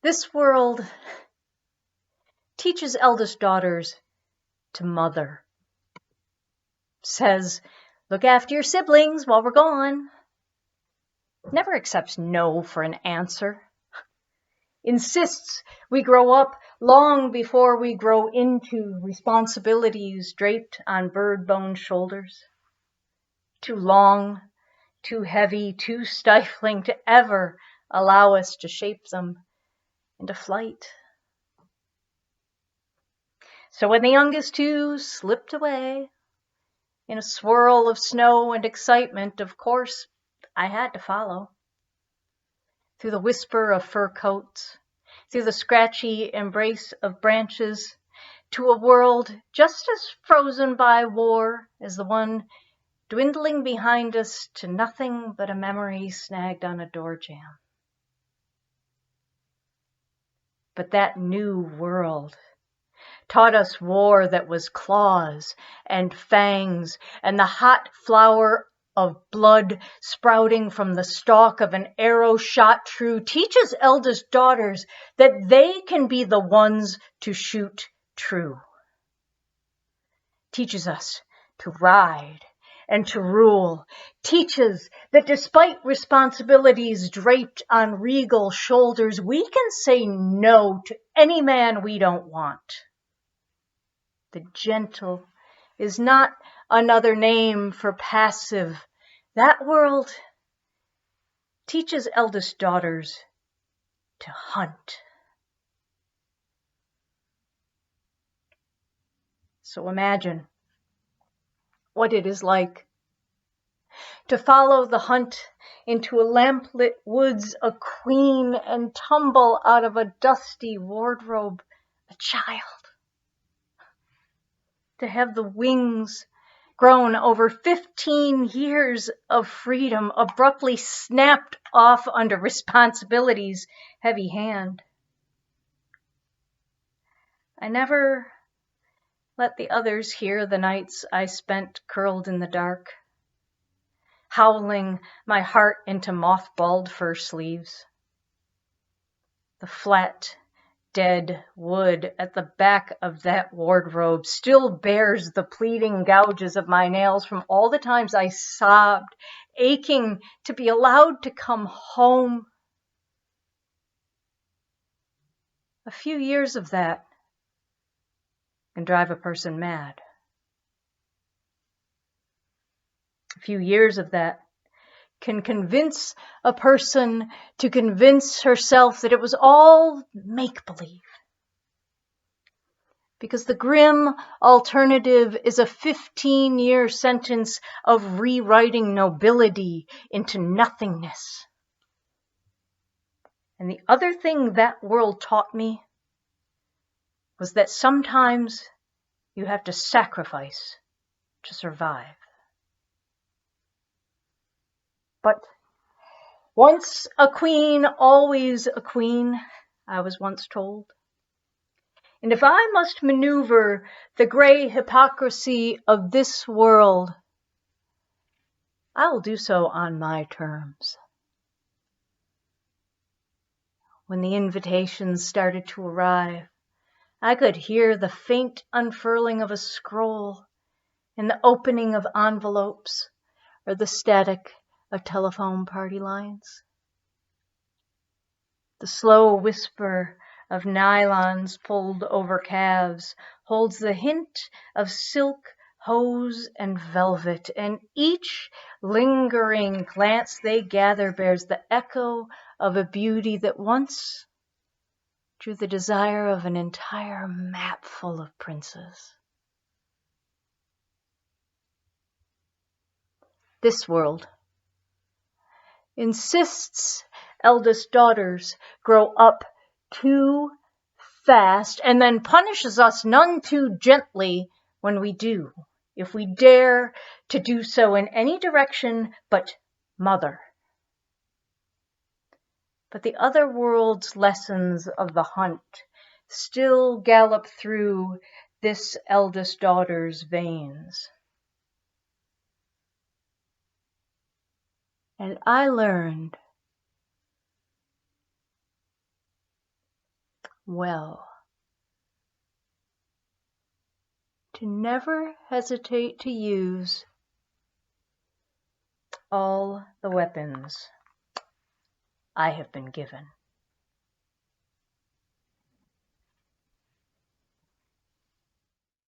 This world teaches eldest daughters to mother. Says, look after your siblings while we're gone. Never accepts no for an answer. Insists we grow up long before we grow into responsibilities draped on bird-bone shoulders. Too long, too heavy, too stifling to ever allow us to shape them into flight. So when the youngest two slipped away in a swirl of snow and excitement, of course, I had to follow. Through the whisper of fur coats, through the scratchy embrace of branches, to a world just as frozen by war as the one dwindling behind us to nothing but a memory snagged on a door jamb. But that new world taught us war that was claws and fangs and the hot flower of blood sprouting from the stalk of an arrow shot true. Teaches eldest daughters that they can be the ones to shoot true. Teaches us to ride and to rule. Teaches that despite responsibilities draped on regal shoulders, we can say no to any man we don't want. The gentle is not another name for passive. That world teaches eldest daughters to hunt. So imagine what it is like to follow the hunt into a lamplit woods, a queen, and tumble out of a dusty wardrobe, a child. To have the wings grown over 15 years of freedom abruptly snapped off under responsibility's heavy hand. I never let the others hear the nights I spent curled in the dark, howling my heart into mothballed fur sleeves. The flat, dead wood at the back of that wardrobe still bears the pleading gouges of my nails from all the times I sobbed, aching to be allowed to come home. A few years of that can drive a person mad. A few years of that can convince a person to convince herself that it was all make-believe. Because the grim alternative is a 15-year sentence of rewriting nobility into nothingness. And the other thing that world taught me was that sometimes you have to sacrifice to survive. But once a queen, always a queen, I was once told. And if I must maneuver the gray hypocrisy of this world, I will do so on my terms. When the invitations started to arrive, I could hear the faint unfurling of a scroll and the opening of envelopes or the static of telephone party lines. The slow whisper of nylons pulled over calves holds the hint of silk, hose, and velvet, and each lingering glance they gather bears the echo of a beauty that once drew the desire of an entire map full of princes. This world insists eldest daughters grow up too fast and then punishes us none too gently when we do, if we dare to do so in any direction but mother. But the other world's lessons of the hunt still gallop through this eldest daughter's veins. And I learned well. To never hesitate to use all the weapons I have been given.